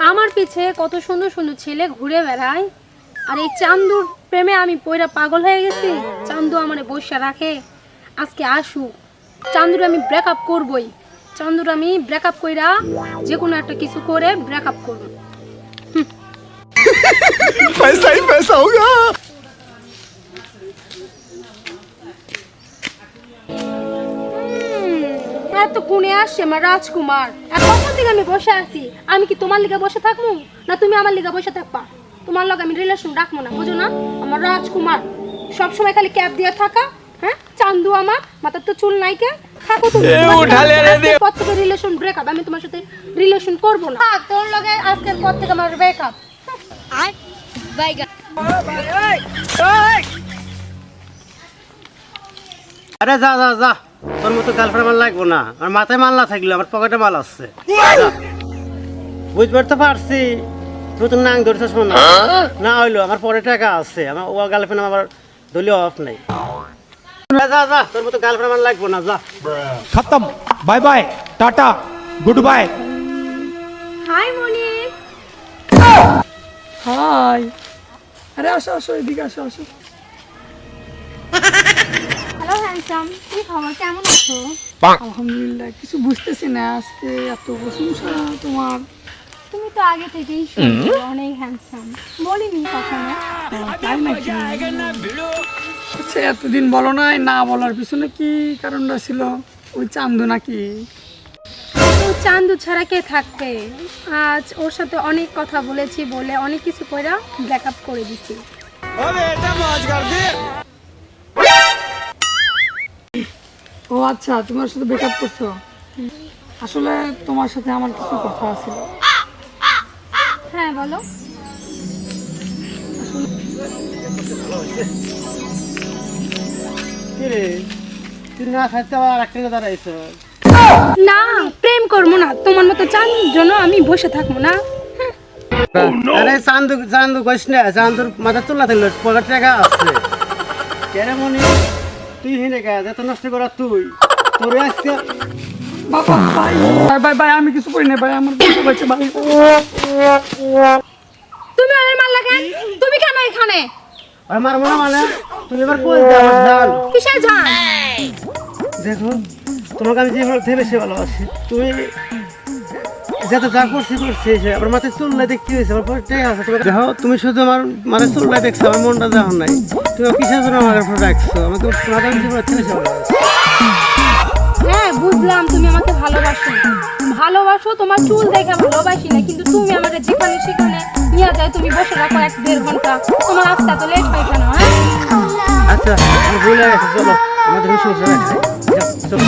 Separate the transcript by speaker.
Speaker 1: আমার পিছে কত সুন্দর সুন্দর ছেলে ঘুরে বেড়ায়, আর এই চান্দুর প্রেমে আমি পয়রা পাগল হয়ে গেছি। চান্দু আমারে বসে রাখে, আজকে আসুক, চান্দুর আমি ব্রেকআপ করবই। চান্দুর আমি ব্রেকআপ কইরা যে কোনো একটা কিছু করে ব্রেকআপ করব।
Speaker 2: पैसा ही पैसा होगा।
Speaker 1: এত কোণে আসছে আমার রাজকুমার, আর কখন থেকে আমি বসে আছি। আমি কি তোমার লিগে বসে থাকবো, না তুমি আমার লিগে বসে থাকবা? তোমার লগে আমি রিলেশন রাখবো না, বুঝো না? আমার রাজকুমার সবসময় খালি ক্যাপ দিয়ে থাকা। হ্যাঁ, চান্দু আমার মাথার তো চুল নাই কে? থাকো তুমি, আজকের পর থেকে রিলেশন ব্রেকআপ। আমি তোমার সাথে রিলেশন করবো না। তোর লগে আজকের পর থেকে আমার ব্রেকআপ।
Speaker 3: আর বাইগা
Speaker 4: আরে যা যা যা, তোর মতো গার্লফ্রেন্ড আমার লাগবো না। আমার মাথায় মাল না থাকলে আমার পকেটে মাল আছে। বুঝবার তো পারছি, তুই তো নাং ধরছিস মনে না হইলো। আমার পরে টাকা আছে, আমার ও গার্লফ্রেন্ড আমার দলীয় অফ নাই। যা যা, তোর মতো গার্লফ্রেন্ড আমার লাগবো না, যা।
Speaker 2: खत्म, bye bye, tata, good bye.
Speaker 1: Hi Monik.
Speaker 5: Hi, আরে আসো আসো, এদিকে আসো আসো।
Speaker 1: হ্যালো হ্যান্ডসাম, কি খবর, কেমন আছো?
Speaker 5: আলহামদুলিল্লাহ, কিছু বুঝতেছি না আজকে এত প্রশংসা তোমার।
Speaker 1: তুমি তো আগে থেকেই সুন্দর, অনেক হ্যান্ডসাম, বলিনি কখনো?
Speaker 5: তাই নাকি? আচ্ছা, এতদিন বলো নাই, না বলার পিছনে কি কারণটা ছিল? ওই চান্দু নাকি?
Speaker 1: ও চান্দু ছাড়া কে থাকবে? আজ ওর সাথে অনেক কথা বলেছি বলে অনেক কিছু কইরা ব্রেকআপ করে দিছি।
Speaker 5: ও আচ্ছা, তোমার সাথে ব্রেকআপ করছো? আসলে তোমার সাথে আমার কিছু কথা ছিল।
Speaker 1: হ্যাঁ বলো।
Speaker 4: কি রে, তুই না খাইতে আবার আর একটা দাঁড়াইছ?
Speaker 1: না, প্রেম করবো না, তোমার মতো চান্দুর জন্য আমি বসে থাকবো না।
Speaker 4: আরে চান্দু চান্দু কইস না, চান্দুর মাথা তুলা থাকলো, পকেট টাকা আছে। কেন মনি তুই হিনে গা যত নষ্ট করা তুই, তোর আজকে
Speaker 5: বাবা ভাই ভাই ভাই ভাই, আমি কিছু করি না ভাই, আমার বসে বসে ভাই।
Speaker 1: তুমি আর মারলা কেন? তুমি কেন এখানে?
Speaker 4: আর মারবো না মানে তুমি এবার কই যা আমার জান।
Speaker 1: কিসের জান?
Speaker 4: দেখো, তোমাকে আমি যে বেশি ভালোবাসি, তুমি যত যা করছি করছি, আমার মাথায় চুল নাই দেখতে হয়েছে, আমার পরে টাকা আছে। তোমার দেখো, তুমি শুধু আমার মানে চুল নাই দেখছো, আমার মনটা দেখো নাই। তুমি কিসের জন্য আমার উপর রাখছো? আমাকে তোমাকে আমি জীবনে বেশি ভালোবাসি।
Speaker 1: হ্যাঁ বুঝলাম, তুমি আমাকে ভালোবাসো, ভালোবাসো, তোমার চুল দেখে ভালোবাসি না, কিন্তু তুমি আমাদের যেখানে সেখানে নিয়ে যায়, তুমি বসে রাখো 1-1.5 ঘন্টা। তোমার আসতে এত লেট হয় কেন? হ্যাঁ
Speaker 4: আচ্ছা, আমি ভুলে গেছি, চলো আমাদের সংসার আছে, চলো।